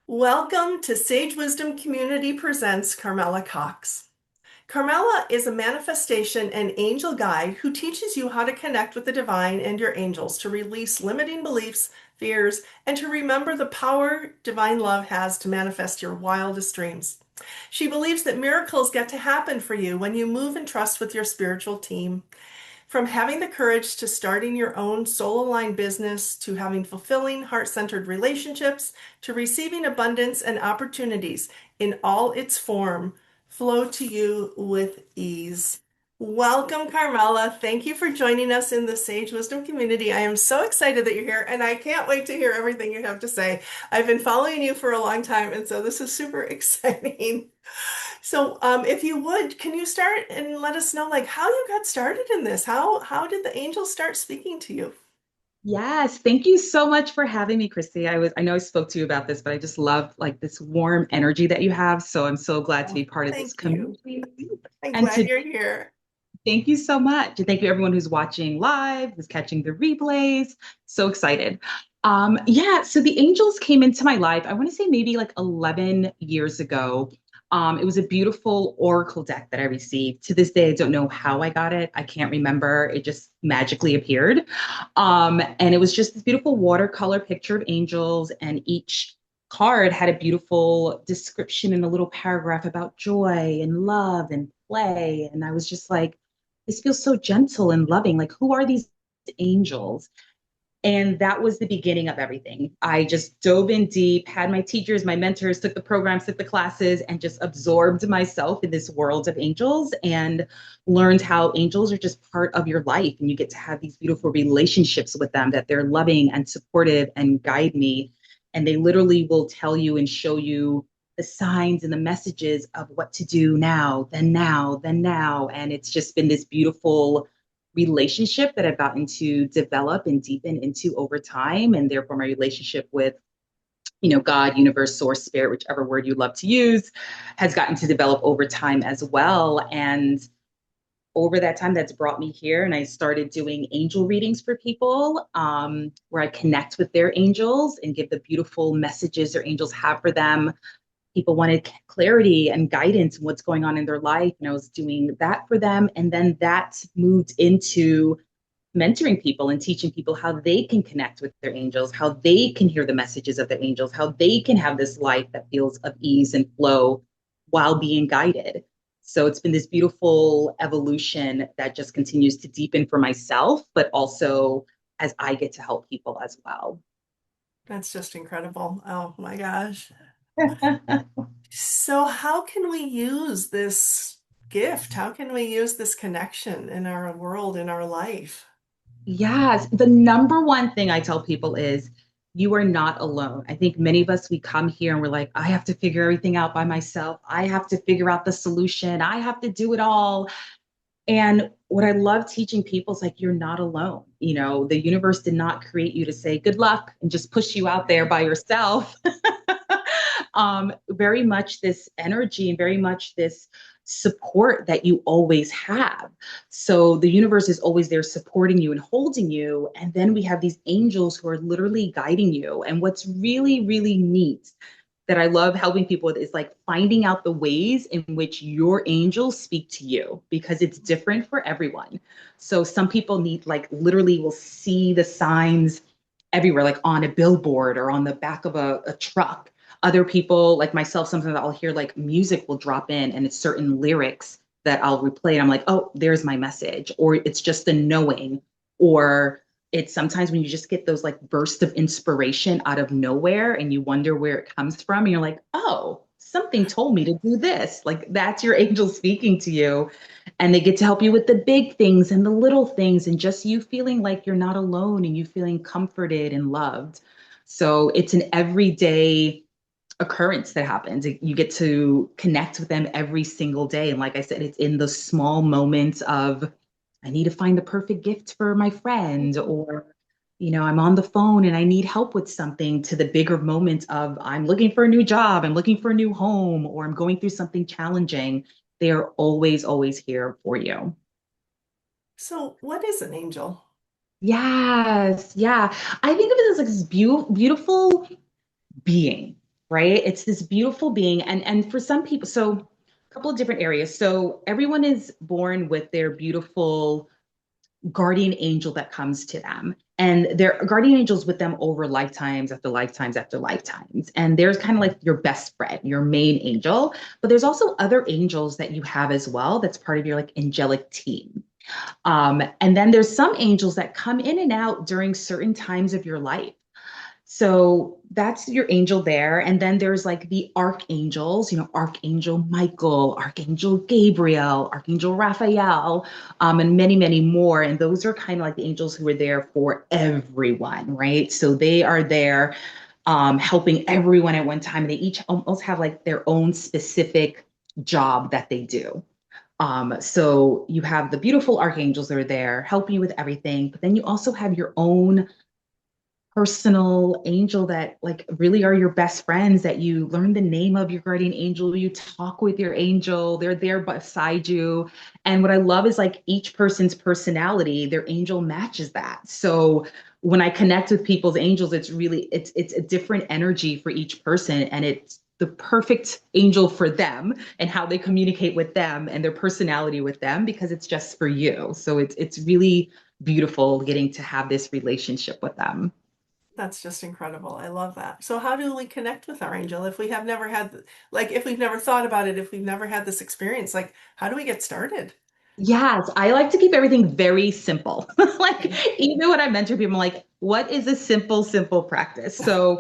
Welcome to Sage Wisdom Community Presents Carmela Cox. Carmela is a manifestation and angel guide who teaches you how to connect with the divine and your angels to release limiting beliefs, fears, and to remember the power divine love has to manifest your wildest dreams. She believes that miracles get to happen for you when you move and trust with your spiritual team. From having the courage to starting your own soul-aligned business, to having fulfilling, heart-centered relationships, to receiving abundance and opportunities in all its form flow to you with ease. Welcome, Carmela. Thank you for joining us in the Sage Wisdom community. I am so excited that you're here, and I can't wait to hear everything you have to say. I've been following you for a long time, and so this is super exciting. So, if you would, can you start and let us know like how you got started in this? How did the angels start speaking to you? Yes, thank you so much for having me, Christy. I know I spoke to you about this, but I just love like this warm energy that you have. So I'm so glad to Oh, be part of this thank you. community. I'm And glad to you're here. thank you so much. And thank you everyone who's watching live, who's catching the replays. So excited. Yeah, so the angels came into my life, I want to say maybe like 11 years ago. It was a beautiful oracle deck that I received. To this day, I don't know how I got it. I can't remember. It just magically appeared. And it was just this beautiful watercolor picture of angels, and each card had a beautiful description in a little paragraph about joy and love and play. And I was just like, this feels so gentle and loving. Like, who are these angels? And that was the beginning of everything. I just dove in deep, had my teachers, my mentors, took the programs, took the classes, and just absorbed myself in this world of angels and learned how angels are just part of your life. And you get to have these beautiful relationships with them, that they're loving and supportive and guide me. And they literally will tell you and show you the signs and the messages of what to do now, then now, then now. And it's just been this beautiful relationship that I've gotten to develop and deepen into over time. And therefore, my relationship with, God, universe, source, spirit, whichever word you love to use, has gotten to develop over time as well. And over that time, that's brought me here. And I started doing angel readings for people, where I connect with their angels and give the beautiful messages their angels have for them. People wanted clarity and guidance in what's going on in their life. And I was doing that for them. And then that moved into mentoring people and teaching people how they can connect with their angels, how they can hear the messages of their angels, how they can have this life that feels of ease and flow while being guided. So it's been this beautiful evolution that just continues to deepen for myself, but also as I get to help people as well. That's just incredible. Oh my gosh. So, how can we use this gift? How can we use this connection in our world, in our life? Yes, the number one thing I tell people is you are not alone. I think many of us, we come here and we're like, I have to figure everything out by myself. I have to figure out the solution. I have to do it all. And what I love teaching people is like, you're not alone. The universe did not create you to say good luck and just push you out there by yourself. Very much this energy and very much this support that you always have. So the universe is always there supporting you and holding you. And then we have these angels who are literally guiding you. And what's really, really neat that I love helping people with is like finding out the ways in which your angels speak to you, because it's different for everyone. So some people need, like, literally will see the signs everywhere, like on a billboard or on the back of a truck. Other people, like myself, sometimes I'll hear like music will drop in and it's certain lyrics that I'll replay. And I'm like, oh, there's my message. Or it's just the knowing. Or it's sometimes when you just get those like bursts of inspiration out of nowhere and you wonder where it comes from. And you're like, oh, something told me to do this. Like that's your angel speaking to you. And they get to help you with the big things and the little things, and just you feeling like you're not alone and you feeling comforted and loved. So it's an everyday occurrence that happens. You get to connect with them every single day. And like I said, it's in the small moments of, I need to find the perfect gift for my friend, or, I'm on the phone and I need help with something, to the bigger moments of, I'm looking for a new job, I'm looking for a new home, or I'm going through something challenging. They are always, always here for you. So, what is an angel? Yes. Yeah. I think of it as like this beautiful being, right? It's this beautiful being. And for some people, so a couple of different areas. So everyone is born with their beautiful guardian angel that comes to them. And their guardian angels with them over lifetimes after lifetimes after lifetimes. And there's kind of like your best friend, your main angel. But there's also other angels that you have as well. That's part of your like angelic team. And then there's some angels that come in and out during certain times of your life. So that's your angel there. And then there's like the archangels, Archangel Michael, Archangel Gabriel, Archangel Raphael, and many, many more. And those are kind of like the angels who are there for everyone, right? So they are there helping everyone at one time. And they each almost have like their own specific job that they do. So you have the beautiful archangels that are there helping you with everything, but then you also have your own personal angel that like really are your best friends that you learn the name of your guardian angel, you talk with your angel, they're there beside you. And what I love is like each person's personality, their angel matches that. So when I connect with people's angels, it's a different energy for each person, and it's the perfect angel for them and how they communicate with them and their personality with them because it's just for you. So it's really beautiful getting to have this relationship with them. That's just incredible. I love that. So how do we connect with our angel if we have never had, like, if we've never thought about it, if we've never had this experience, like, how do we get started? Yes, I like to keep everything very simple. Like even when I mentor people, I'm like, what is a simple, simple practice? So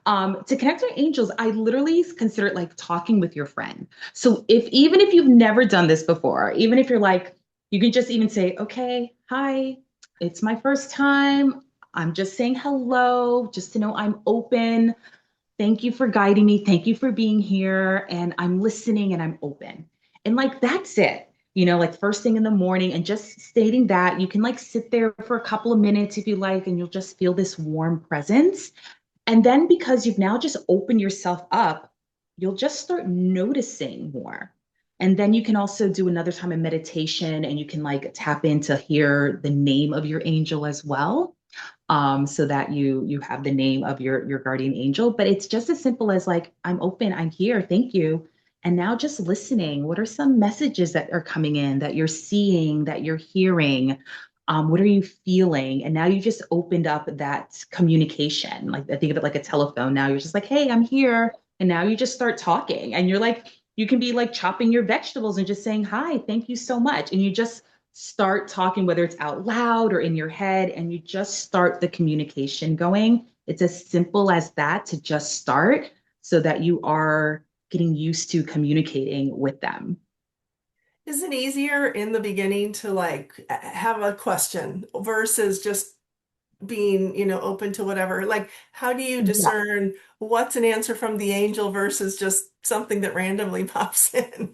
to connect with angels, I literally consider it like talking with your friend. So if even if you've never done this before, even if you're like, you can just even say, okay, hi, it's my first time. I'm just saying hello, just to know I'm open. Thank you for guiding me. Thank you for being here. And I'm listening and I'm open. And like, that's it. Like first thing in the morning, and just stating that you can like sit there for a couple of minutes if you like, and you'll just feel this warm presence. And then because you've now just opened yourself up, you'll just start noticing more. And then you can also do another time of meditation, and you can like tap in to hear the name of your angel as well, so that you have the name of your guardian angel. But it's just as simple as like, I'm open, I'm here, thank you. And now just listening. What are some messages that are coming in that you're seeing, that you're hearing? What are you feeling? And now you just opened up that communication. Like I think of it like a telephone. Now you're just like, hey, I'm here. And now you just start talking. And you're like, you can be like chopping your vegetables and just saying, hi, thank you so much. And you just start talking, whether it's out loud or in your head, and you just start the communication going. It's as simple as that to just start so that you are getting used to communicating with them. Is it easier in the beginning to like have a question versus just being, open to whatever? Like, how do you Yeah. discern what's an answer from the angel versus just something that randomly pops in?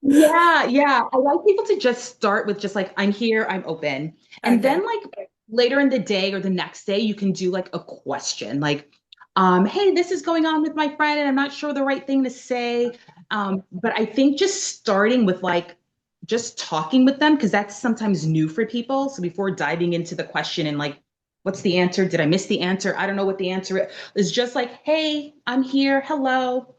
Yeah. I like people to just start with just like, I'm here, I'm open. And then Okay. like later in the day or the next day, you can do like a question like, hey, this is going on with my friend and I'm not sure the right thing to say. But I think just starting with like just talking with them, because that's sometimes new for people. So before diving into the question and like, what's the answer? Did I miss the answer? I don't know what the answer is. It's just like, hey, I'm here. Hello,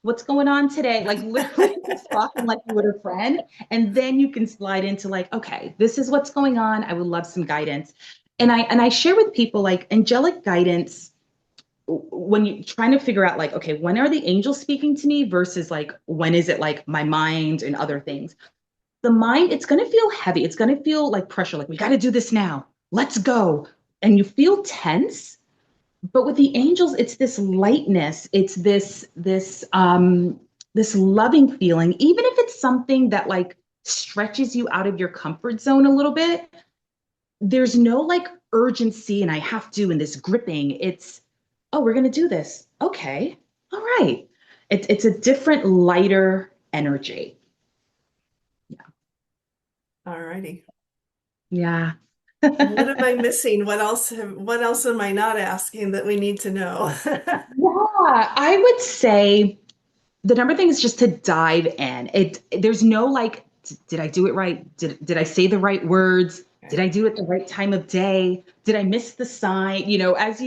what's going on today? Like literally just talking like you would a friend. And then you can slide into like, okay, this is what's going on. I would love some guidance. And I share with people like angelic guidance when you're trying to figure out like, okay, when are the angels speaking to me versus like when is it like my mind and other things? The mind, it's gonna feel heavy. It's gonna feel like pressure, like we gotta do this now. Let's go. And you feel tense, but with the angels it's this lightness, it's this loving feeling, even if it's something that like stretches you out of your comfort zone a little bit. There's no like urgency and I have to and this gripping. It's, oh, we're going to do this, okay, all right. It's a different lighter energy. Alrighty. Yeah. What am I missing? What else am I not asking that we need to know? Yeah, I would say the number thing is just to dive in. There's no like, did I do it right? Did I say the right words? Did Okay. I do it the right time of day? Did I miss the sign? As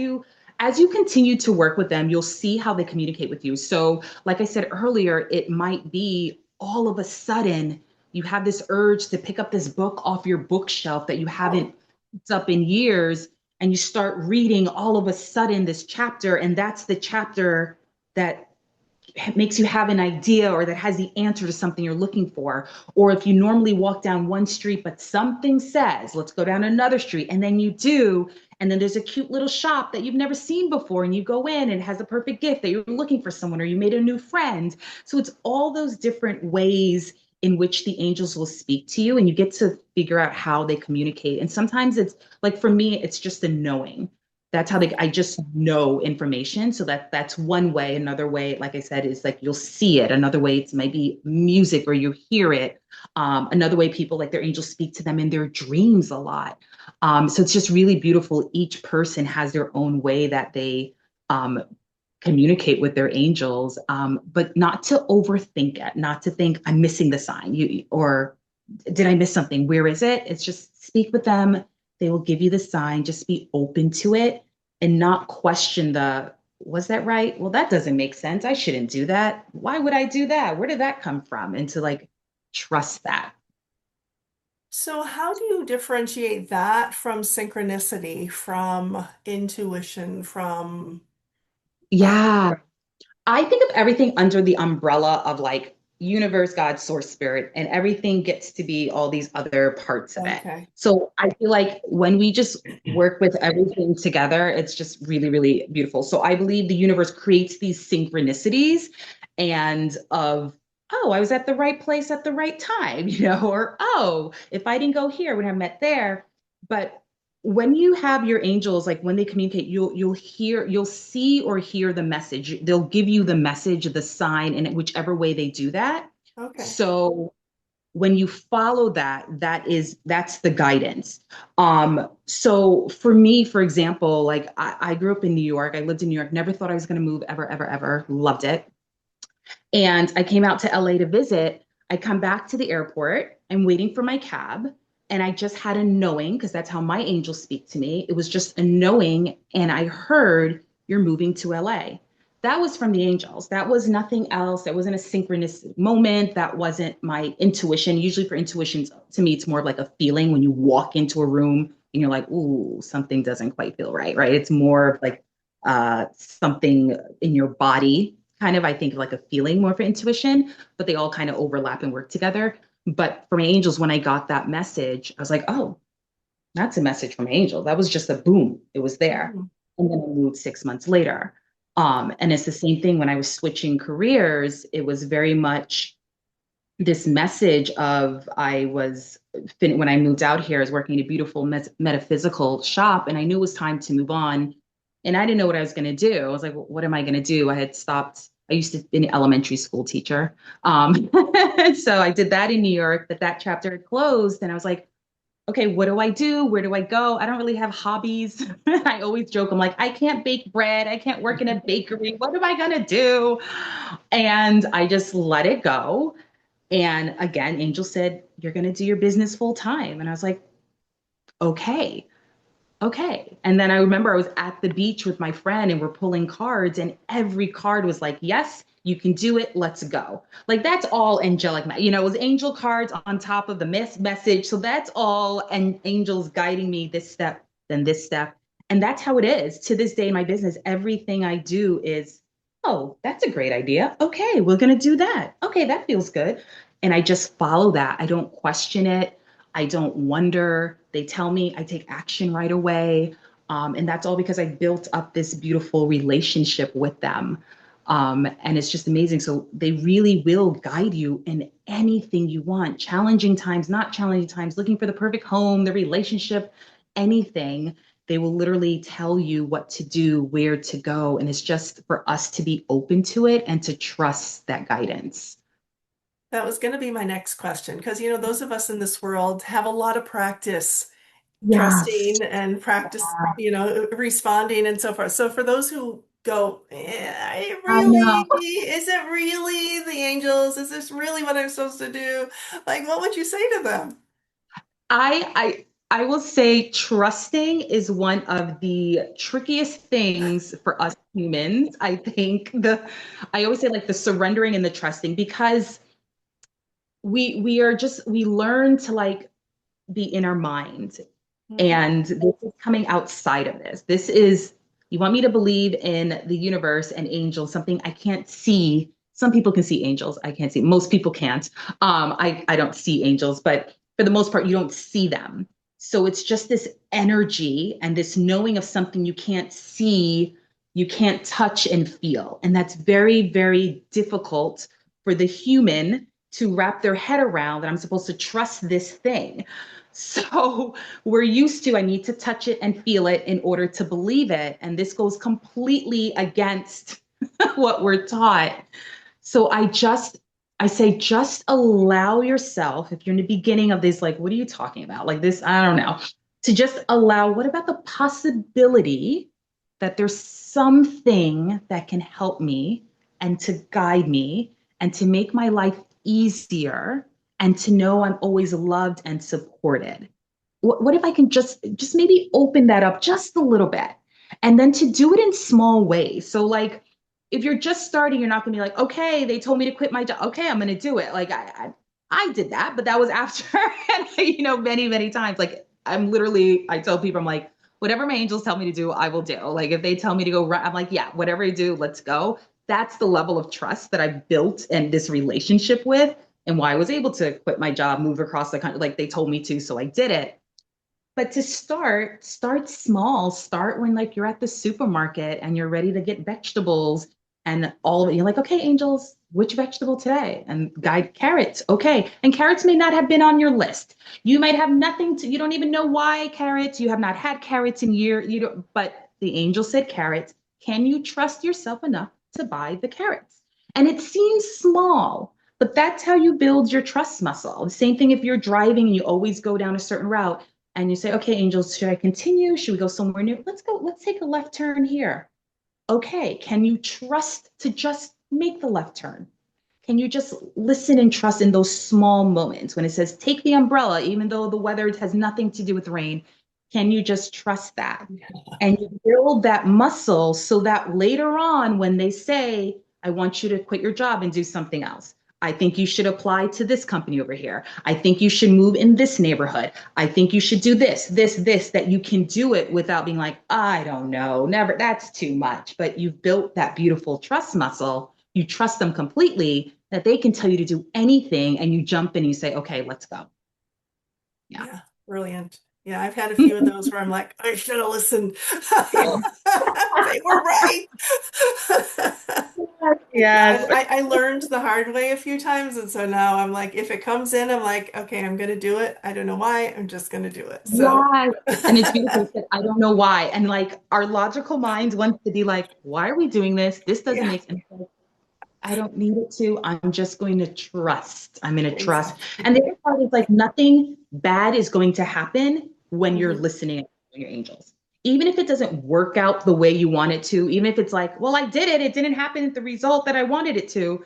As you continue to work with them, you'll see how they communicate with you. So, like I said earlier, it might be all of a sudden you have this urge to pick up this book off your bookshelf that you Oh, haven't picked up in years, and you start reading all of a sudden this chapter, and that's the chapter that makes you have an idea or that has the answer to something you're looking for. Or if you normally walk down one street, but something says, let's go down another street, and then you do. And then there's a cute little shop that you've never seen before, and you go in and it has a perfect gift that you're looking for someone, or you made a new friend. So it's all those different ways in which the angels will speak to you, and you get to figure out how they communicate. And sometimes it's like for me, it's just a knowing. That's how they, I just know information. So that's one way. Another way, like I said, is like you'll see it. Another way, it's maybe music or you hear it. Another way, people like their angels speak to them in their dreams a lot. So it's just really beautiful. Each person has their own way that they um, communicate with their angels, but not to overthink it, not to think I'm missing the sign, or did I miss something? Where is it? It's just speak with them. They will give you the sign. Just be open to it and not question the, was that right? Well, that doesn't make sense. I shouldn't do that. Why would I do that? Where did that come from? And to like trust that. so how do you differentiate that from synchronicity, from intuition, from Yeah. I think of everything under the umbrella of like universe, God, source, spirit, and everything gets to be all these other parts of it. okay. So I feel like when we just work with everything together, it's just really, really beautiful. So I believe the universe creates these synchronicities and of, oh, I was at the right place at the right time, or oh, if I didn't go here, I would have met there. But when you have your angels, like when they communicate, you'll see or hear the message. They'll give you the message, the sign, and whichever way they do that. Okay. So when you follow that, that's the guidance. So for me, for example, like I grew up in New York. I lived in New York, never thought I was gonna move ever, ever, ever. Loved it. And I came out to LA to visit. I come back to the airport. I'm waiting for my cab. And I just had a knowing, because that's how my angels speak to me. It was just a knowing. And I heard, you're moving to LA. That was from the angels. That was nothing else. That wasn't a synchronous moment. That wasn't my intuition. Usually for intuitions, to me, it's more of like a feeling when you walk into a room and you're like, ooh, something doesn't quite feel right, right? It's more of like something in your body kind of, I think, like a feeling more for intuition, but they all kind of overlap and work together. But for my angels, when I got that message, I was like, oh, that's a message from angel. That was just a boom. It was there. Mhm. And then I moved 6 months later. And it's the same thing when I was switching careers. It was very much this message of when I moved out here, I was working in a beautiful metaphysical shop, and I knew it was time to move on. And I didn't know what I was going to do. I was like, well, what am I going to do? I had stopped. I used to be an elementary school teacher. So I did that in New York, but that chapter had closed. And I was like, okay, what do I do? Where do I go? I don't really have hobbies. I always joke, I'm like, I can't bake bread. I can't work in a bakery. What am I going to do? And I just let it go. And again, Angel said, you're going to do your business full time. And I was like, okay, okay. And then I remember I was at the beach with my friend and we're pulling cards, and every card was like, yes, you can do it. Let's go. Like that's all angelic. It was angel cards on top of the message. So that's all. And angels guiding me this step, then this step. And that's how it is to this day in my business. Everything I do is, oh, that's a great idea. Okay, we're going to do that. Okay, that feels good. And I just follow that. I don't question it. I don't wonder. They tell me, I take action right away. And that's all because I built up this beautiful relationship with them. And it's just amazing. So they really will guide you in anything you want, challenging times, not challenging times, looking for the perfect home, the relationship, anything. They will literally tell you what to do, where to go. And it's just for us to be open to it and to trust that guidance. That was going to be my next question because, those of us in this world have a lot of practice Yes. trusting and practice, responding and so forth. So for those who go, I know. is it really the angels? Is this really what I'm supposed to do? Like, what would you say to them? I will say trusting is one of the trickiest things for us humans. I always say like the surrendering and the trusting because we learn to like be in our mind. Mhm. And this is coming outside of this. This is, you want me to believe in the universe and angels, something I can't see. Some people can see angels. I can't see. Most people can't. I don't see angels, but for the most part, you don't see them. So it's just this energy and this knowing of something you can't see, you can't touch and feel. And that's very, very difficult for the human to wrap their head around that I'm supposed to trust this thing. So we're used to, I need to touch it and feel it in order to believe it. And this goes completely against what we're taught. So I say, just allow yourself, if you're in the beginning of this, like, what are you talking about? Like this, I don't know, to just allow, what about the possibility that there's something that can help me and to guide me and to make my life easier and to know I'm always loved and supported? What if I can just maybe open that up just a little bit and then to do it in small ways. So like if you're just starting, you're not gonna be like, okay, they told me to quit my job. Okay, I'm gonna do it. Like I did that, but that was after and many, many times. Like I tell people, I'm like, whatever my angels tell me to do, I will do. Like if they tell me to go run, I'm like, yeah, whatever you do, let's go. That's the level of trust that I've built in this relationship with and why I was able to quit my job, move across the country, like they told me to, so I did it. But to start small. Start when like you're at the supermarket and you're ready to get vegetables and all of it. You're like, okay, angels, which vegetable today? And guide carrots. Okay. And carrots may not have been on your list. You might have nothing to, you don't even know why carrots. You have not had carrots in years. You don't, but the angel said carrots. Can you trust yourself enough to buy the carrots? And it seems small, but that's how you build your trust muscle. The same thing if you're driving and you always go down a certain route and you say, okay, angels, should I continue? Should we go somewhere new? Let's go. Let's take a left turn here. Okay. Can you trust to just make the left turn? Can you just listen and trust in those small moments when it says, take the umbrella, even though the weather has nothing to do with rain? Can you just trust that? And you build that muscle so that later on, when they say, I want you to quit your job and do something else. I think you should apply to this company over here. I think you should move in this neighborhood. I think you should do this, that you can do it without being like, I don't know, never, that's too much. But you've built that beautiful trust muscle. You trust them completely that they can tell you to do anything and you jump in and you say, okay, let's go. Yeah. Yeah, brilliant. Yeah, I've had a few of those where I'm like, I should have listened. They were right. Yeah, Yes. I learned the hard way a few times, and so now I'm like, if it comes in, I'm like, okay, I'm gonna do it. I don't know why, I'm just gonna do it. So, Yes. And it's beautiful. You said, I don't know why. And like our logical minds wants to be like, why are we doing this? This doesn't yeah, make sense. I don't need it to. I'm just going to trust. I'm going to trust. exactly. And the other part is like nothing bad is going to happen when you're Mhm. listening to your angels. Even if it doesn't work out the way you want it to, even if it's like, well, I did it, it didn't happen the result that I wanted it to,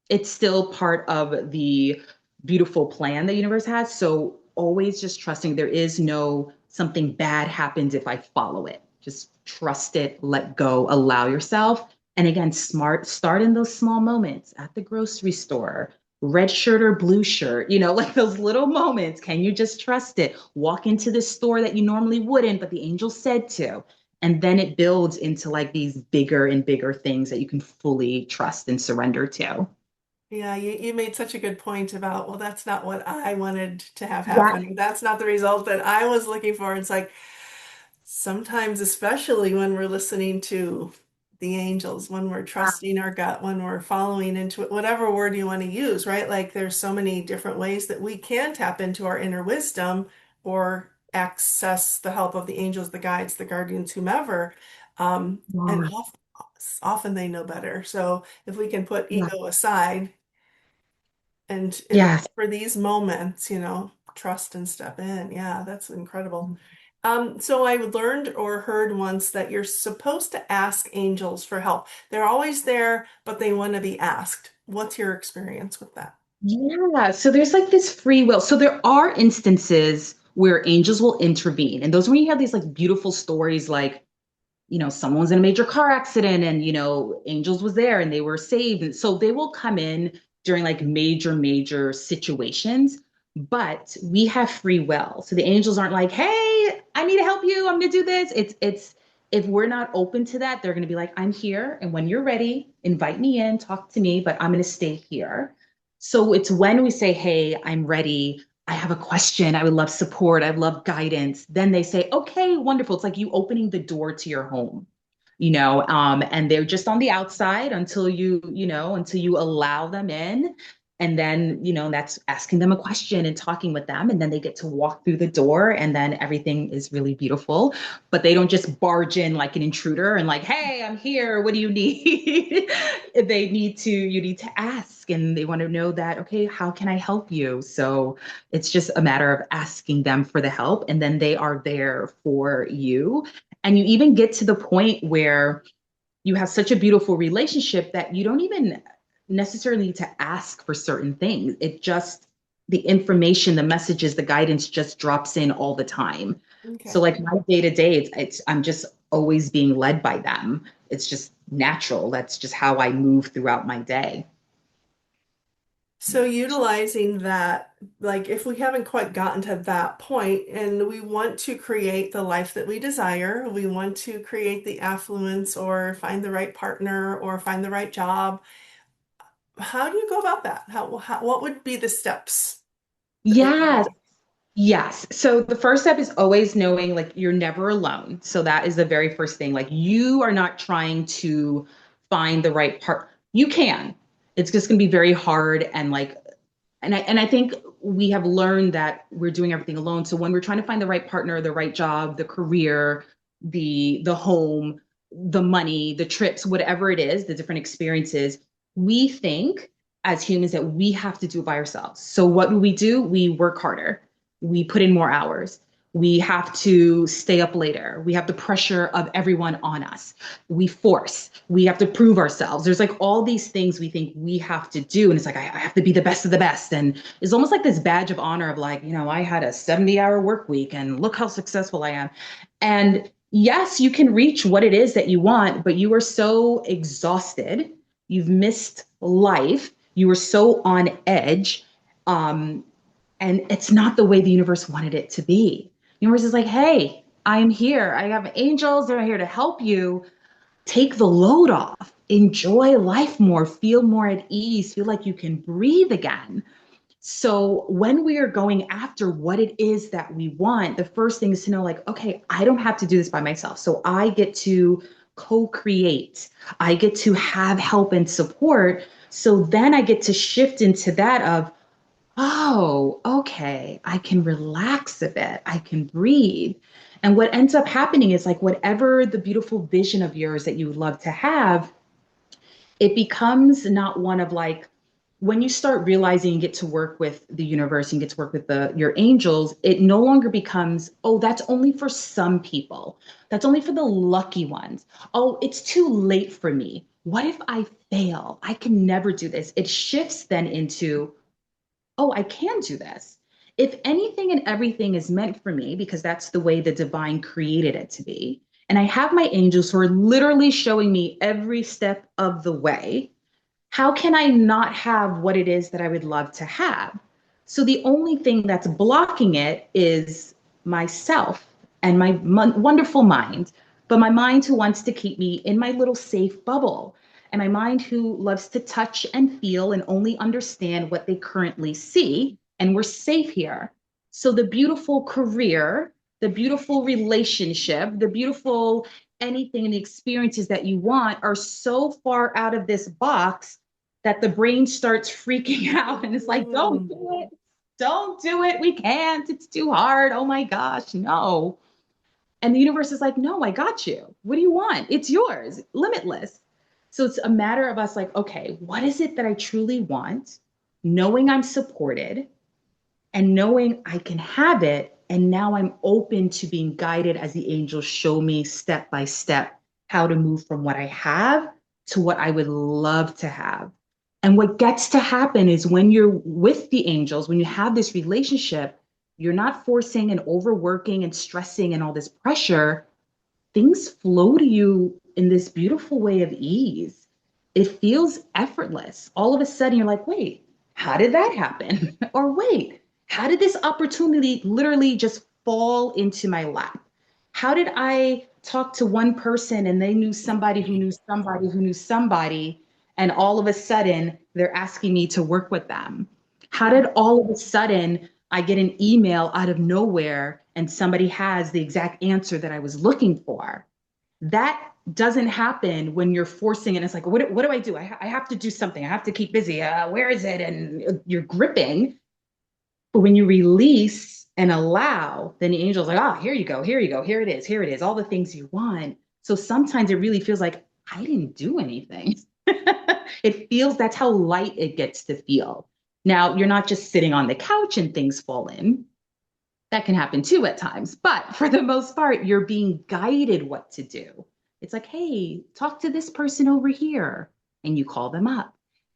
it's still part of the beautiful plan the universe has. So always just trusting there is no something bad happens if I follow it. Just trust it, let go, allow yourself. And again, start in those small moments at the grocery store, red shirt or blue shirt, like those little moments. Can you just trust it? Walk into this store that you normally wouldn't, but the angel said to. And then it builds into like these bigger and bigger things that you can fully trust and surrender to. Yeah, you made such a good point about, well, that's not what I wanted to have Yeah. happen. That's not the result that I was looking for. It's like sometimes, especially when we're listening to the angels, when we're trusting our gut, when we're following into it, whatever word you want to use, right? Like there's so many different ways that we can tap into our inner wisdom or access the help of the angels, the guides, the guardians, whomever. And Yeah. often they know better. So if we can put Yeah. ego aside and Yes. for these moments, trust and step in. Yeah, that's incredible. So I learned or heard once that you're supposed to ask angels for help. They're always there, but they want to be asked. What's your experience with that? Yeah. So there's like this free will. So there are instances where angels will intervene. And those when you have these like beautiful stories like, someone was in a major car accident and, angels was there and they were saved. And so they will come in during like major, major situations, but we have free will. So the angels aren't like, hey, I need to help you. I'm going to do this. If we're not open to that, they're going to be like, I'm here. And when you're ready, invite me in, talk to me, but I'm going to stay here. So it's when we say, hey, I'm ready. I have a question. I would love support. I would love guidance. Then they say, okay, wonderful. It's like you opening the door to your home, and they're just on the outside until you allow them in. And then, that's asking them a question and talking with them. And then they get to walk through the door and then everything is really beautiful. But they don't just barge in like an intruder and like, hey, I'm here. What do you need? You need to ask and they want to know that, okay, how can I help you? So it's just a matter of asking them for the help and then they are there for you. And you even get to the point where you have such a beautiful relationship that you don't even necessarily need to ask for certain things. It just, the information, the messages, the guidance just drops in all the time. So Okay. like my day to day, I'm just always being led by them. It's just natural. That's just how I move throughout my day. So utilizing that, like if we haven't quite gotten to that point and we want to create the life that we desire, we want to create the affluence or find the right partner or find the right job, how do you go about that? What would be the steps that we Yes, follow? yes. So the first step is always knowing like you're never alone. So that is the very first thing. Like you are not trying to find the right part. You can. It's just going to be very hard and I think we have learned that we're doing everything alone. So when we're trying to find the right partner, the right job, the career, the home, the money, the trips, whatever it is, the different experiences, we think as humans that we have to do it by ourselves. So what do? We work harder. We put in more hours. We have to stay up later. We have the pressure of everyone on us. We have to prove ourselves. There's like all these things we think we have to do. And it's like, I have to be the best of the best. And it's almost like this badge of honor of like, I had a 70-hour work week and look how successful I am. And yes, you can reach what it is that you want, but you are so exhausted. You've missed life. You were so on edge. Um, and it's not the way the universe wanted it to be. The universe is like, hey, I'm here. I have angels. They're here to help you. Take the load off. Enjoy life more. Feel more at ease. Feel like you can breathe again. So when we are going after what it is that we want, the first thing is to know, like, okay, I don't have to do this by myself. So I get to co-create. I get to have help and support. So then I get to shift into that of, oh, okay, I can relax a bit. I can breathe. And what ends up happening is like whatever the beautiful vision of yours that you would love to have, it becomes not one of like when you start realizing you get to work with the universe and get to work with your angels, it no longer becomes, oh, that's only for some people. That's only for the lucky ones. Oh, it's too late for me. What if I fail? I can never do this. It shifts then into, oh, I can do this. If anything and everything is meant for me, because that's the way the divine created it to be, and I have my angels who are literally showing me every step of the way, how can I not have what it is that I would love to have? So the only thing that's blocking it is myself and my wonderful mind, but my mind who wants to keep me in my little safe bubble, and my mind who loves to touch and feel and only understand what they currently see. And we're safe here. So the beautiful career, the beautiful relationship, the beautiful anything and the experiences that you want are so far out of this box that the brain starts freaking out and it's like, don't Mm, do it. Don't do it. We can't. It's too hard. Oh my gosh, no. And the universe is like, no, I got you. What do you want? It's yours, limitless. So it's a matter of us like, okay, what is it that I truly want? Knowing I'm supported and knowing I can have it. And now I'm open to being guided as the angels show me step by step how to move from what I have to what I would love to have. And what gets to happen is when you're with the angels, when you have this relationship, you're not forcing and overworking and stressing and all this pressure, things flow to you in this beautiful way of ease. It feels effortless. All of a sudden, you're like, wait, how did that happen? Or wait, how did this opportunity literally just fall into my lap? How did I talk to one person and they knew somebody who knew somebody who knew somebody, and all of a sudden they're asking me to work with them? How Yeah. did all of a sudden I get an email out of nowhere and somebody has the exact answer that I was looking for? That doesn't happen when you're forcing it. It's like, what do I do? I have to do something. I have to keep busy. Where is it? And you're gripping. But when you release and allow, then the angel's like, ah, here you go. Here you go. Here it is. Here it is. All the things you want. So sometimes it really feels like I didn't do anything. It feels that's how light it gets to feel. Now, you're not just sitting on the couch and things fall in. That can happen too at times, but for the most part, you're being guided what to do. It's like, hey, talk to this person over here, and you call them up.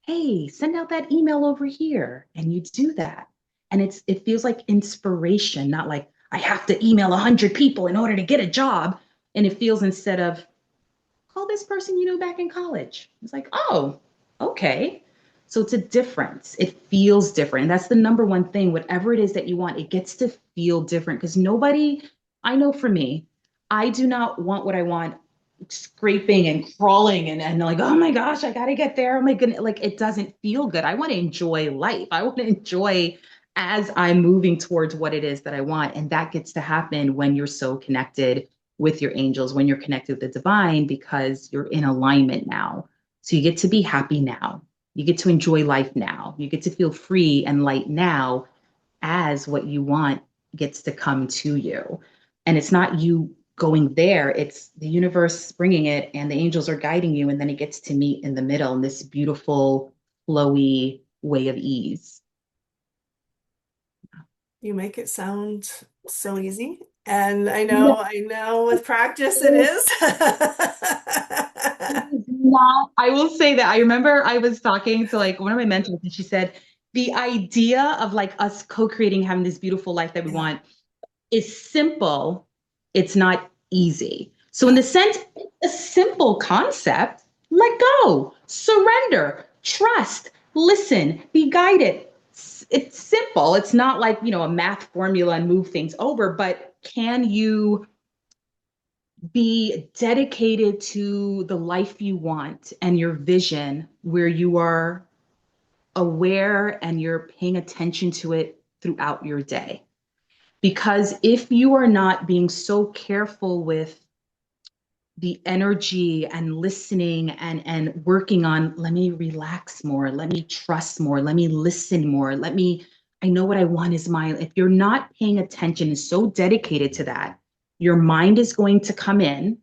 Hey, send out that email over here, and you do that. And it feels like inspiration, not like I have to email 100 people in order to get a job. And it feels instead of call this person you know back in college. It's like, oh, okay. So it's a difference. It feels different. And that's the number one thing. Whatever it is that you want, it gets to feel different because nobody, I know for me, I do not want what I want scraping and crawling and like, oh my gosh, I gotta get there. Oh my goodness. Like it doesn't feel good. I want to enjoy life. I want to enjoy as I'm moving towards what it is that I want. And that gets to happen when you're so connected with your angels, when you're connected with the divine, because you're in alignment now. So you get to be happy now. You get to enjoy life now. You get to feel free and light now as what you want gets to come to you. And it's not you going there, it's the universe bringing it, and the angels are guiding you. And then it gets to meet in the middle in this beautiful, flowy way of ease. You make it sound so easy. And No, I know with practice it is. it is not. I will say that I remember I was talking to like one of my mentors, and she said the idea of like us co-creating, having this beautiful life that we Yeah, want is simple. It's not easy. So, in yeah. the sense, it's a simple concept. Let go, surrender, trust, listen, be guided. It's simple. It's not like, a math formula and move things over, but can you be dedicated to the life you want and your vision where you are aware and you're paying attention to it throughout your day? Because if you are not being so careful with the energy and listening and working on, let me relax more, let me trust more, let me listen more, I know what I want is mine. If you're not paying attention and so dedicated to that, your mind is going to come in,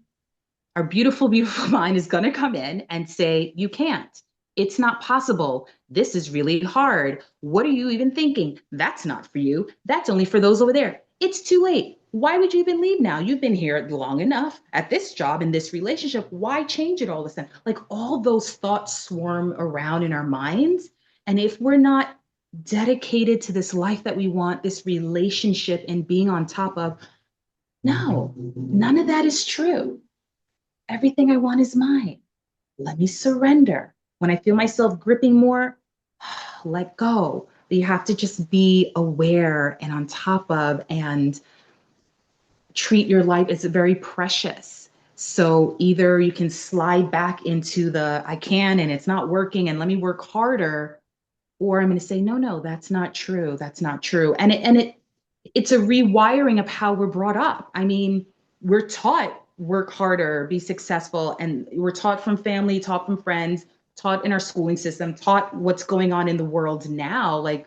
our beautiful, beautiful mind is going to come in and say, you can't. It's not possible. This is really hard. What are you even thinking? That's not for you. That's only for those over there. It's too late. Why would you even leave now? You've been here long enough at this job, in this relationship. Why change it all of a sudden? Like all those thoughts swarm around in our minds. And if we're not dedicated to this life that we want, this relationship and being on top of, no, none of that is true. Everything I want is mine. Let me surrender. When I feel myself gripping more, let go. You have to just be aware and on top of and treat your life as very precious. So either you can slide back into the I can and it's not working and let me work harder, or I'm going to say no, no, that's not true. That's not true. It's a rewiring of how we're brought up. I mean, we're taught work harder, be successful, and we're taught from family, taught from friends, taught in our schooling system, taught what's going on in the world now, like,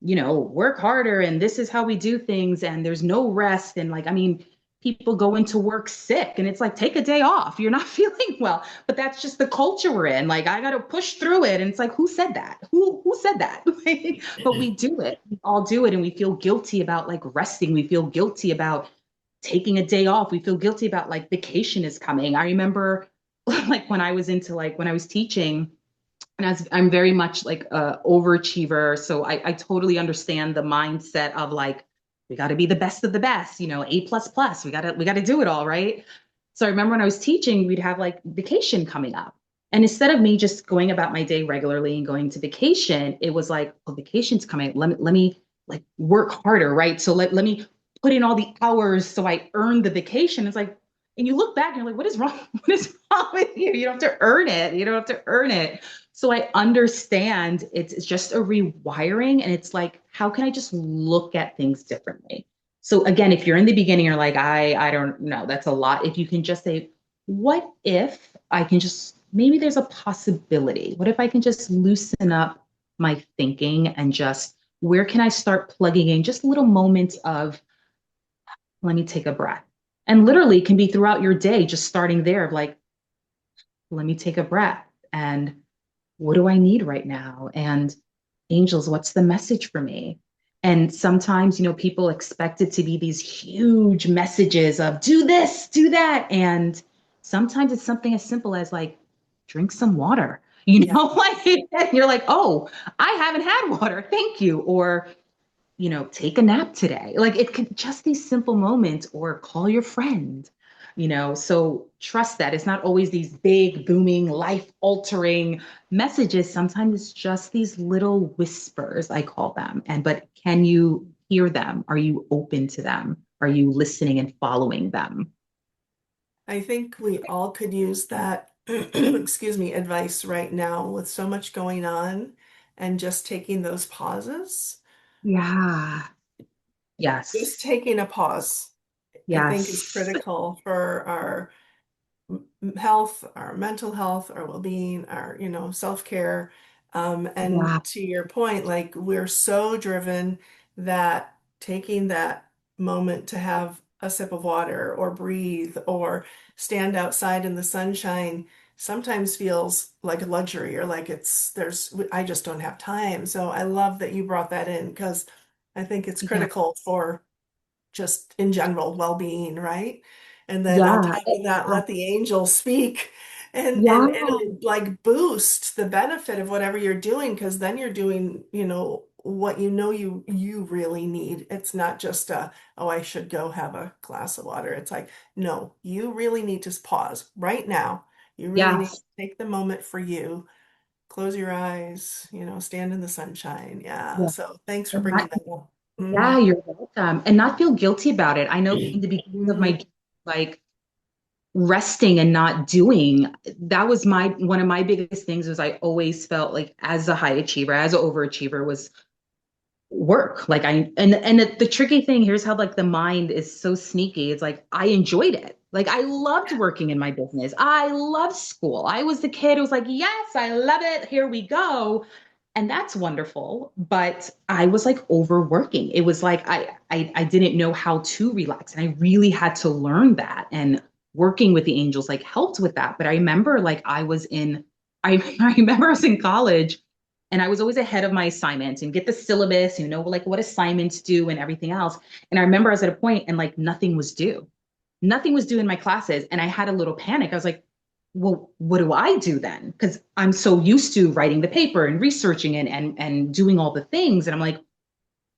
work harder and this is how we do things and there's no rest. And like, I mean, people go into work sick and it's like, take a day off. You're not feeling well, but that's just the culture we're in. Like, I got to push through it. And it's like, who said that? Who said that? But we do it. We all do it. And we feel guilty about like resting. We feel guilty about taking a day off. We feel guilty about like vacation is coming. I remember like when I was teaching, and I'm very much like a overachiever, so I totally understand the mindset of like we got to be the best of the best, A plus plus. We got to do it all, right? So I remember when I was teaching, we'd have like vacation coming up. And instead of me just going about my day regularly and going to vacation, it was like, oh, vacation's coming. Let me like work harder, right? So let me put in all the hours so I earn the vacation. It's like, and you look back and you're like, what is wrong? What is wrong with you? You don't have to earn it. You don't have to earn it. So I understand it's just a rewiring. And it's like, how can I just look at things differently? So again, if you're in the beginning, you're like, I don't know, that's a lot. If you can just say, what if I can just maybe there's a possibility? What if I can just loosen up my thinking and just where can I start plugging in just little moments of let me take a breath? And literally can be throughout your day, just starting there of like, let me take a breath. And what do I need right now? And angels, what's the message for me? And sometimes, people expect it to be these huge messages of do this, do that. And sometimes it's something as simple as like, drink some water, Yeah. like you're like, oh, I haven't had water. Thank you. Or, take a nap today. Like it could just these simple moments or call your friend, so trust that it's not always these big, booming, life altering messages. Sometimes it's just these little whispers, I call them. But can you hear them? Are you open to them? Are you listening and following them? I think we all could use that, excuse me, advice right now with so much going on and just taking those pauses. Yeah. Just Yes. taking a pause, I think, is Yes. critical for our health, our mental health, our well-being, our, self-care. Yeah. And to your point, like we're so driven that taking that moment to have a sip of water or breathe or stand outside in the sunshine sometimes feels like a luxury or like I just don't have time. So I love that you brought that in because I think it's Yeah. critical for just in general well-being, right? And then on Yeah. top of that, let the angels speak and Yeah. it'll like boost the benefit of whatever you're doing because then you're doing, what you really need. It's not just oh, I should go have a glass of water. It's like, no, you really need to pause right now. You really need Yes. to take the moment for you. Close your eyes, stand in the sunshine. Yeah. Yeah. So thanks for And not bringing that up. Yeah, Mm, you're welcome. And not feel guilty about it. I know in the beginning of my mhm. like resting and not doing, that was my one of my biggest things was I always felt like as a high achiever, as an overachiever was work. Like and the tricky thing here's how like the mind is so sneaky. It's like I enjoyed it. Like I loved working in my business. I loved school. I was the kid who was like, yes, I love it. Here we go. And that's wonderful, but I was like overworking. It was like I didn't know how to relax, and I really had to learn that. And working with the angels like helped with that. But I remember like I remember I was in college, and I was always ahead of my assignments and get the syllabus, like what assignments do and everything else. And I remember I was at a point and like nothing was due. Nothing was due in my classes, and I had a little panic. I was like, well, what do I do then? Because I'm so used to writing the paper and researching and doing all the things. And I'm like,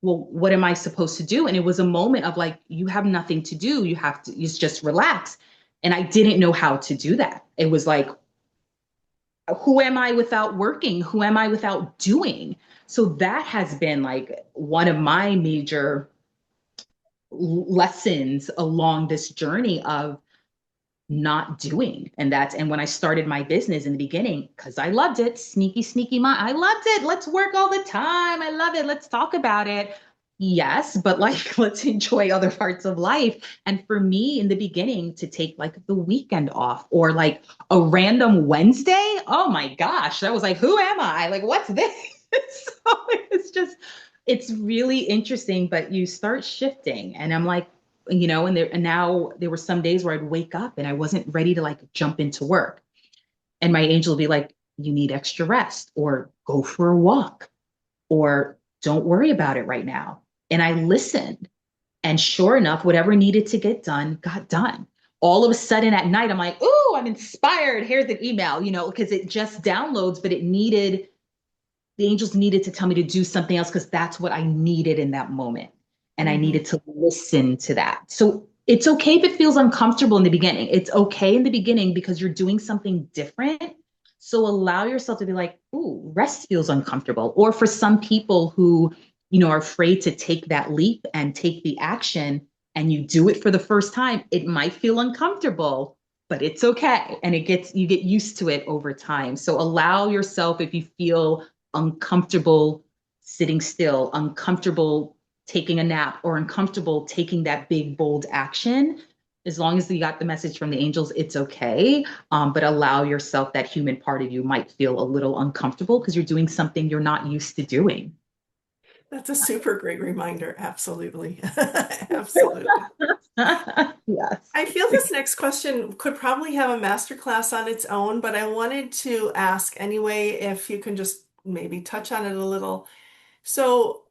well, what am I supposed to do? And it was a moment of like, you have nothing to do. You just relax. And I didn't know how to do that. It was like, who am I without working? Who am I without doing? So that has been like one of my major lessons along this journey of not doing. And when I started my business in the beginning, because I loved it, sneaky mind, I loved it. Let's work all the time. I love it. Let's talk about it. Yes, but like let's enjoy other parts of life. And for me in the beginning to take like the weekend off or like a random Wednesday, oh my gosh, that was like, who am I? Like, what's this? So it's really interesting, but you start shifting. And I'm like, and now there were some days where I'd wake up and I wasn't ready to like jump into work. And my angel would be like, you need extra rest or go for a walk or don't worry about it right now. And I listened. And sure enough, whatever needed to get done got done. All of a sudden at night, I'm like, ooh, I'm inspired. Here's an email, because it just downloads, but the angels needed to tell me to do something else because that's what I needed in that moment. and I Hmm. needed to listen to that. So it's okay if it feels uncomfortable in the beginning. It's okay in the beginning because you're doing something different. So allow yourself to be like, ooh, rest feels uncomfortable. Or for some people who, are afraid to take that leap and take the action and you do it for the first time, it might feel uncomfortable, but it's okay. And you get used to it over time. So allow yourself, if you feel uncomfortable sitting still, uncomfortable taking a nap, or uncomfortable taking that big, bold action, as long as you got the message from the angels, it's okay. But allow yourself, that human part of you might feel a little uncomfortable because you're doing something you're not used to doing. That's a super great reminder. Absolutely. Absolutely. Yes. I feel this next question could probably have a masterclass on its own, but I wanted to ask anyway if you can just maybe touch on it a little. So,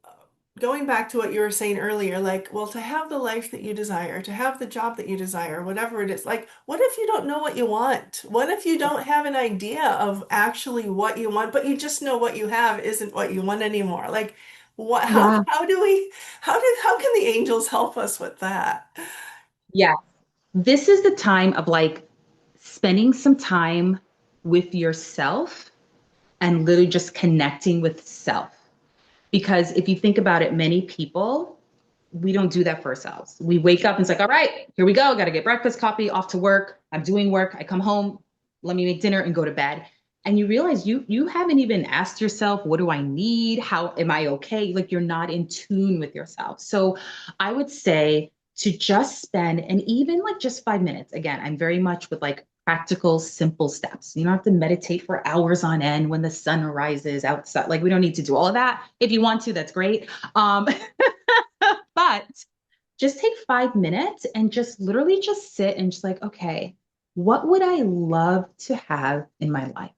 going back to what you were saying earlier, like, well, to have the life that you desire, to have the job that you desire, whatever it is, like, what if you don't know what you want? What if you don't have an idea of actually what you want, but you just know what you have isn't what you want anymore? Like, what, Yeah. how do we, how can the angels help us with that? Yeah. This is the time of like spending some time with yourself and literally just connecting with self. Because if you think about it, many people, we don't do that for ourselves. We wake up and it's like, all right, here we go. Got to get breakfast, coffee, off to work. I'm doing work. I come home, let me make dinner and go to bed. And you realize you haven't even asked yourself, what do I need? How am I okay? Like you're not in tune with yourself. So I would say to just spend, and even like just 5 minutes. Again, I'm very much with like practical, simple steps. You don't have to meditate for hours on end when the sun rises outside. Like we don't need to do all of that. If you want to, that's great. But just take 5 minutes and just literally just sit and just like, okay, what would I love to have in my life?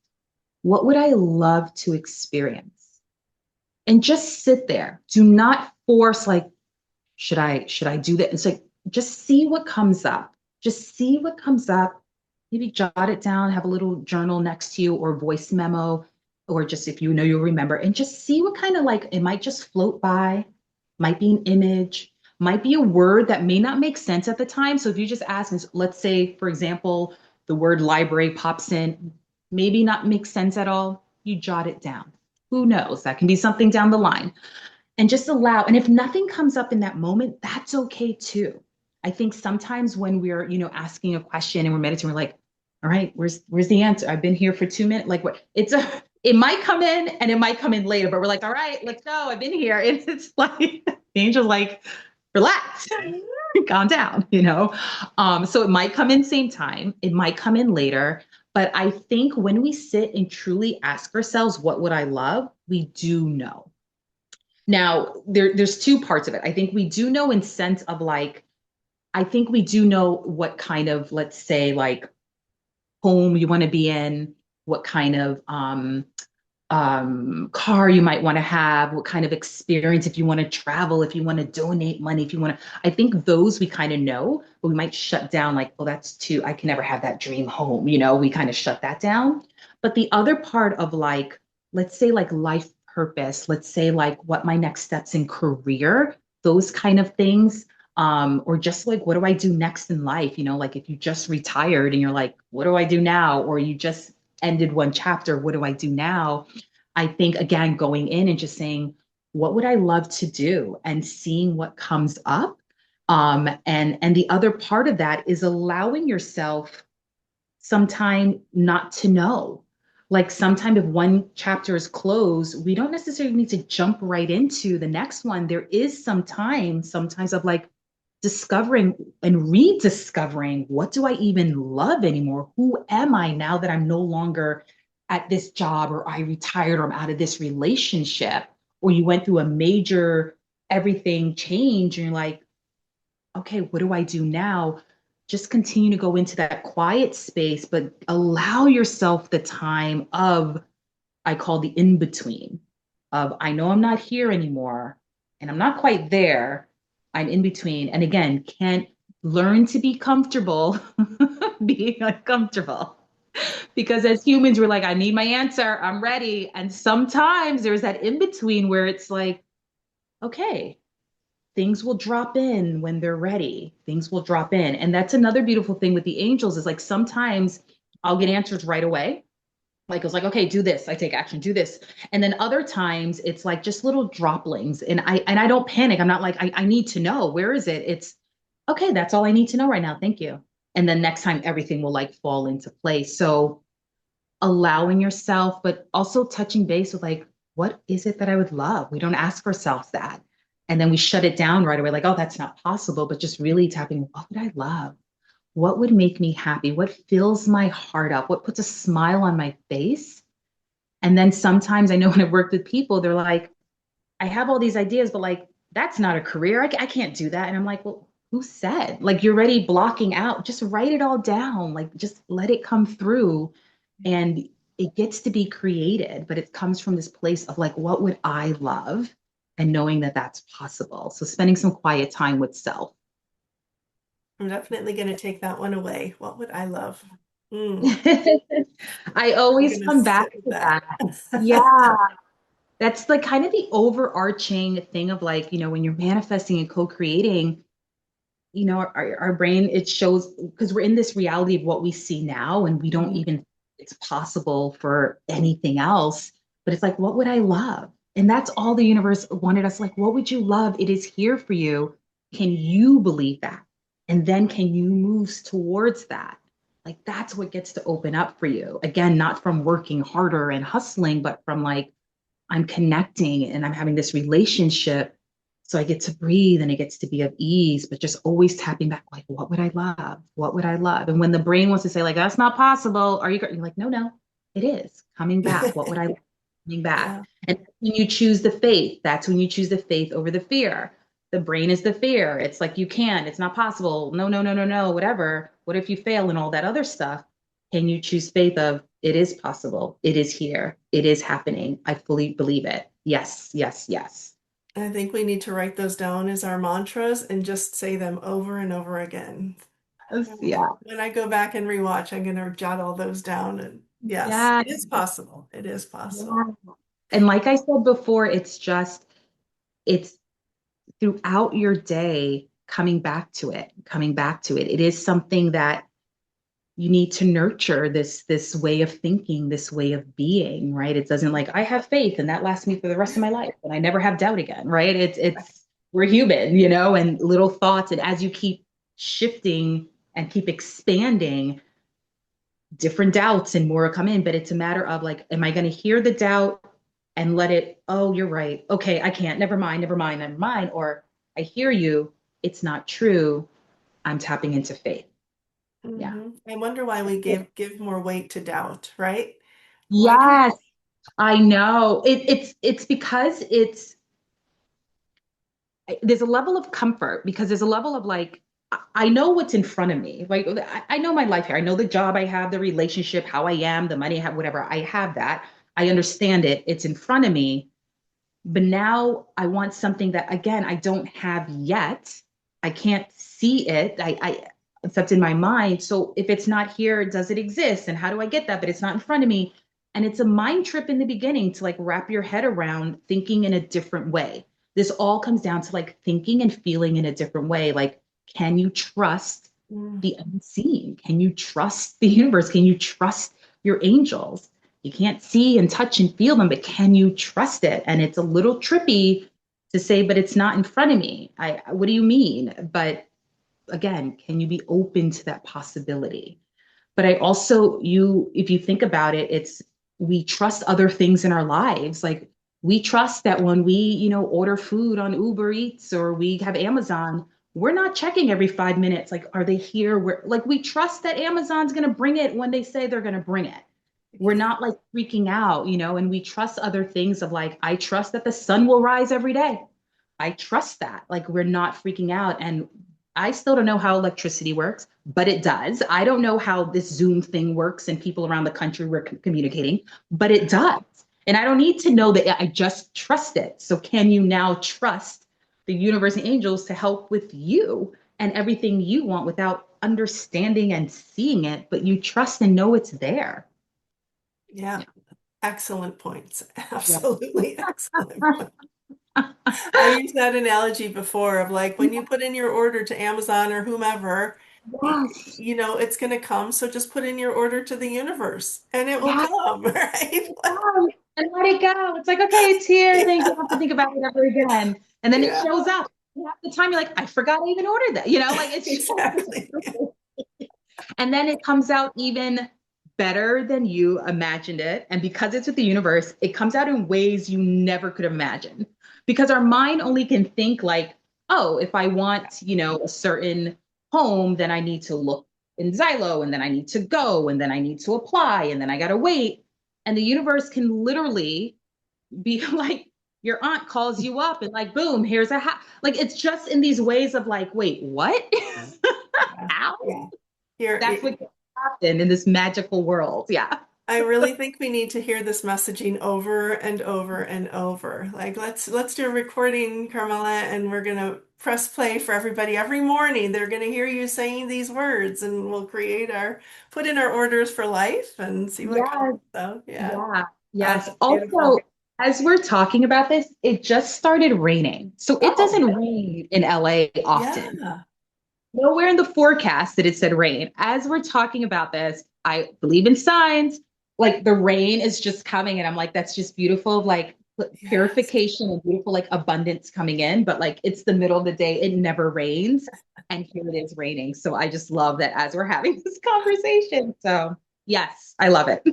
What would I love to experience? And just sit there. Do not force like, should I do that? It's like just see what comes up. Just see what comes up. Maybe jot it down, have a little journal next to you or voice memo, or just if you know you'll remember, and just see what kind of like it might just float by, might be an image, might be a word that may not make sense at the time. So if you just ask, let's say, for example, the word library pops in, maybe not make sense at all, you jot it down. Who knows? That can be something down the line and just allow. And if nothing comes up in that moment, that's okay too. I think sometimes when we're, asking a question and we're meditating, we're like, all right, where's the answer? I've been here for 2 minutes. Like what it might come in and it might come in later, but we're like, all right, let's go. I've been here. And it's like the angel's like, relax, calm down. So it might come in same time, it might come in later. But I think when we sit and truly ask ourselves, what would I love? We do know. Now, there's two parts of it. I think we do know in sense of like, I think we do know what kind of, let's say, like home you want to be in, what kind of car you might want to have, what kind of experience, if you want to travel, if you want to donate money, if you want to, I think those we kind of know, but we might shut down like, well, that's too, I can never have that dream home, we kind of shut that down. But the other part of like, let's say like life purpose, let's say like what my next steps in career, those kind of things. Or just like, what do I do next in life? Like if you just retired and you're like, what do I do now? Or you just ended one chapter, what do I do now? I think again, going in and just saying, what would I love to do and seeing what comes up. And the other part of that is allowing yourself sometime not to know. Like sometime if one chapter is closed, we don't necessarily need to jump right into the next one. There is some time sometimes of like discovering and rediscovering what do I even love anymore? Who am I now that I'm no longer at this job or I retired or I'm out of this relationship or you went through a major everything change and you're like, okay, what do I do now? Just continue to go into that quiet space, but allow yourself the time of, I call the in between of, I know I'm not here anymore and I'm not quite there. I'm in between. And again, can't learn to be comfortable being uncomfortable. Because as humans, we're like, I need my answer. I'm ready. And sometimes there's that in between where it's like, okay, things will drop in when they're ready. Things will drop in. And that's another beautiful thing with the angels is like sometimes I'll get answers right away. Like it's like, okay, do this. I take action, do this. And then other times it's like just little droplings. And I don't panic. I'm not like, I need to know. Where is it? It's okay, that's all I need to know right now. Thank you. And then next time everything will like fall into place. So allowing yourself, but also touching base with like, what is it that I would love? We don't ask ourselves that. And then we shut it down right away, like, oh, that's not possible. But just really tapping, what would I love? What would make me happy? What fills my heart up? What puts a smile on my face? And then sometimes I know when I've worked with people, they're like, I have all these ideas, but like, that's not a career. I can't do that. And I'm like, well, who said? Like, you're already blocking out. Just write it all down. Like, just let it come through. And it gets to be created, but it comes from this place of like, what would I love? And knowing that that's possible. So spending some quiet time with self. I'm definitely going to take that one away. What would I love? Mm, I I'm always going to come sit back with to that. that. Yeah. That's like kind of the overarching thing of like, when you're manifesting and co-creating, our brain, it shows because we're in this reality of what we see now and we don't Mhm. even, it's possible for anything else. But it's like, what would I love? And that's all the universe wanted us. Like, what would you love? It is here for you. Can you believe that? And then can you move towards that? Like, that's what gets to open up for you. Again, not from working harder and hustling, but from like, I'm connecting and I'm having this relationship. So I get to breathe and it gets to be of ease, but just always tapping back, like, what would I love? What would I love? And when the brain wants to say, like, that's not possible, you're like, no, no, it is coming back. What would I love? Coming back? Yeah, And when you choose the faith, that's when you choose the faith over the fear. The brain is the fear. It's like, you can't, it's not possible. No, no, no, no, no, whatever. What if you fail and all that other stuff? Can you choose faith of it is possible? It is here. It is happening. I fully believe it. Yes, yes, yes. I think we need to write those down as our mantras and just say them over and over again. Yes, yeah. When I go back and rewatch, I'm going to jot all those down. And yes, Yeah. it is possible. It is Yeah. possible. And like I said before, it's throughout your day coming back to it, coming back to it. It is something that you need to nurture this way of thinking, this way of being, right? It doesn't like I have faith and that lasts me for the rest of my life and I never have doubt again, right? It's we're human, and little thoughts and as you keep shifting and keep expanding, different doubts and more come in, but it's a matter of like am I going to hear the doubt and let it, oh, you're right. Okay, I can't. Never mind, never mind, never mind, or I hear you, it's not true. I'm tapping into faith. Yeah. I wonder why we give more weight to doubt, right? Why do Yes, I know. It's because there's a level of comfort because there's a level of like I know what's in front of me. Like I know my life here. I know the job I have, the relationship, how I am, the money I have, whatever. I have that. I understand it. It's in front of me. But now I want something that again I don't have yet. I can't see it. Except in my mind. So if it's not here, does it exist? And how do I get that? But it's not in front of me. And it's a mind trip in the beginning to like wrap your head around thinking in a different way. This all comes down to like thinking and feeling in a different way. Like, can you trust Mm, the unseen? Can you trust the universe? Can you trust your angels? You can't see and touch and feel them, but can you trust it? And it's a little trippy to say, but it's not in front of me. What do you mean? But again, can you be open to that possibility? But I also, if you think about it, we trust other things in our lives. Like we trust that when we, order food on Uber Eats or we have Amazon, we're not checking every 5 minutes. Like, are they here? Like we trust that Amazon's going to bring it when they say they're going to bring it. We're not like freaking out, and we trust other things of like, I trust that the sun will rise every day. I trust that. Like we're not freaking out. And I still don't know how electricity works, but it does. I don't know how this Zoom thing works and people around the country were communicating, but it does. And I don't need to know that I just trust it. So can you now trust the universe and angels to help with you and everything you want without understanding and seeing it, but you trust and know it's there? yeah, excellent points. Yeah. Absolutely excellent points. I used that analogy before of like when you put in your order to Amazon or whomever, Yes. it's going to come. So just put in your order to the universe and it will Yes. come, right? And let it go. It's like, okay, it's here. Then you don't have to think about it ever again. And then it Yeah, shows up. And half the time you're like, I forgot I even ordered that. Like it's just exactly. and then it comes out even better than you imagined it. And because it's with the universe, it comes out in ways you never could imagine. Because our mind only can think like, oh, if I want, a certain home, then I need to look in Xylo, and then I need to go, and then I need to apply, and then I gotta wait. And the universe can literally be like, your aunt calls you up and like, boom, here's a house. Like it's just in these ways of like, wait, what? Yeah. How? Yeah. Here, That's what happened in this magical world. Yeah. I really think we need to hear this messaging over and over and over. Like let's do a recording, Carmela, and we're gonna press play for everybody every morning. They're gonna hear you saying these words, and we'll put in our orders for life and see what comes. Yes. So yeah, Yeah. oh, Yes. that's beautiful. Also, as we're talking about this, it just started raining. So it Oh, doesn't rain in LA often. yeah. Nowhere in the forecast that it said rain. As we're talking about this, I believe in signs. Like the rain is just coming, and I'm like, that's just beautiful, like Yes. purification and beautiful, like abundance coming in. But like it's the middle of the day, it never rains, and here it is raining. So I just love that as we're having this conversation. So yes, I love it.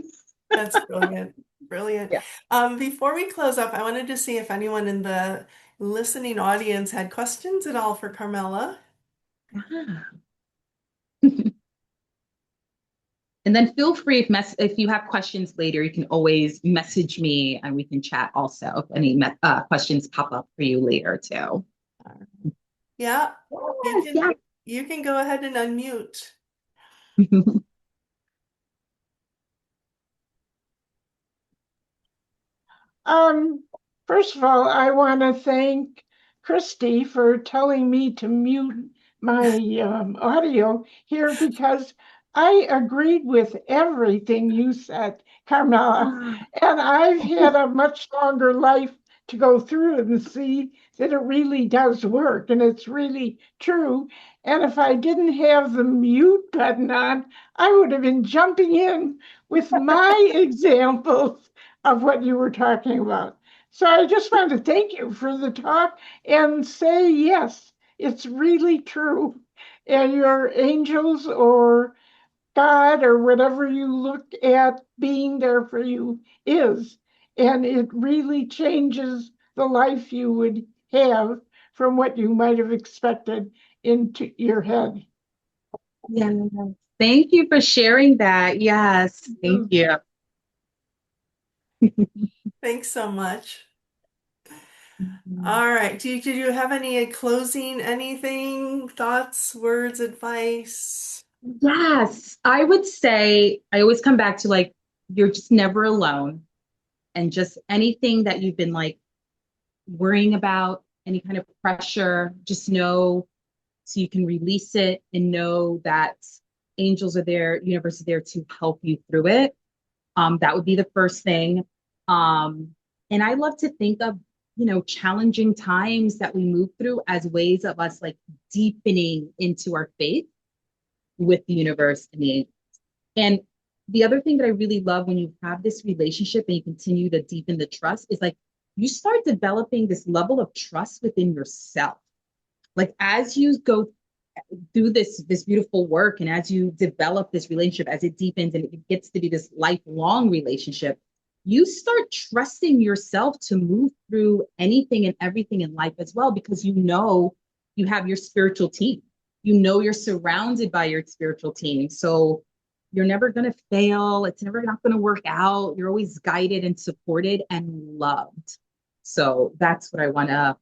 That's brilliant. Brilliant. Yeah. Before we close up, I wanted to see if anyone in the listening audience had questions at all for Carmela. Ah. And then feel free if you have questions later, you can always message me and we can chat also if any questions pop up for you later too. Yeah, you Yes, can yes. you can go ahead and unmute. Um, First of all, I want to thank Christy for telling me to mute my audio here because I agreed with everything you said, Carmela. And I've had a much longer life to go through and see that it really does work and it's really true. And if I didn't have the mute button on, I would have been jumping in with my examples of what you were talking about. So I just want to thank you for the talk and say, yes, it's really true. And your angels or God or whatever you look at being there for you is. And it really changes the life you would have from what you might have expected into your head. Yes. Thank you for sharing that. Yes. Thank you. Thanks so much. All right. Did you have any closing, anything, thoughts, words, advice? Yes. I would say I always come back to like, you're just never alone. And just anything that you've been like worrying about, any kind of pressure, just know so you can release it and know that angels are there, universe is there to help you through it. That would be the first thing. Um, and I love to think of, challenging times that we move through as ways of us like deepening into our faith with the universe and the angels. And the other thing that I really love when you have this relationship and you continue to deepen the trust is like you start developing this level of trust within yourself. Like as you go through this beautiful work and as you develop this relationship, as it deepens and it gets to be this lifelong relationship, you start trusting yourself to move through anything and everything in life as well because you have your spiritual team. You're surrounded by your spiritual team. So you're never going to fail. It's never not going to work out. You're always guided and supported and loved. So that's what I want to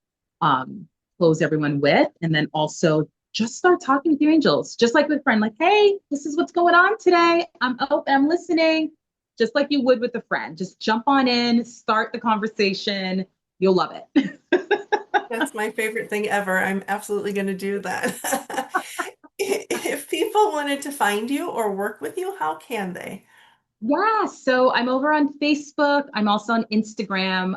close everyone with. And then also just start talking with your angels, just like with a friend, like, hey, this is what's going on today. I'm open, I'm listening, just like you would with a friend. Just jump on in, start the conversation. You'll love it. That's my favorite thing ever. I'm absolutely going to do that. If people wanted to find you or work with you, how can they? Yeah, so I'm over on Facebook. I'm also on Instagram,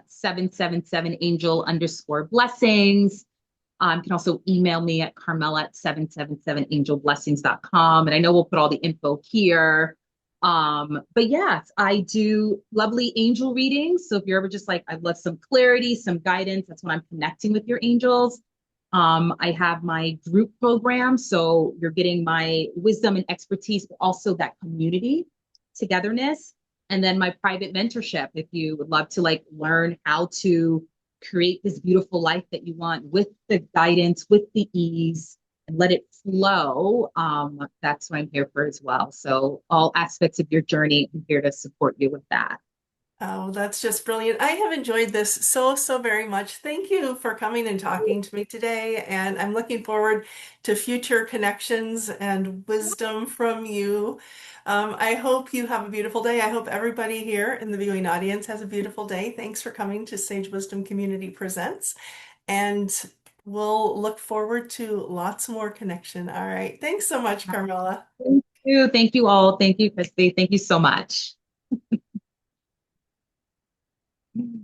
777 angel underscore blessings. You can also email me at Carmela at 777angelblessings.com. And I know we'll put all the info here. But yes, I do lovely angel readings. So if you're ever just like, I'd love some clarity, some guidance, that's when I'm connecting with your angels. I have my group program. So you're getting my wisdom and expertise, but also that community togetherness. And then my private mentorship, if you would love to like learn how to create this beautiful life that you want with the guidance, with the ease, and let it flow. That's what I'm here for as well. So all aspects of your journey, I'm here to support you with that. Oh, that's just brilliant. I have enjoyed this so, so very much. Thank you for coming and talking to me today. And I'm looking forward to future connections and wisdom from you. I hope you have a beautiful day. I hope everybody here in the viewing audience has a beautiful day. Thanks for coming to Sage Wisdom Community Presents. And we'll look forward to lots more connection. All right. Thanks so much, Carmela. Thank you. Thank you all. Thank you, Christy. Thank you so much.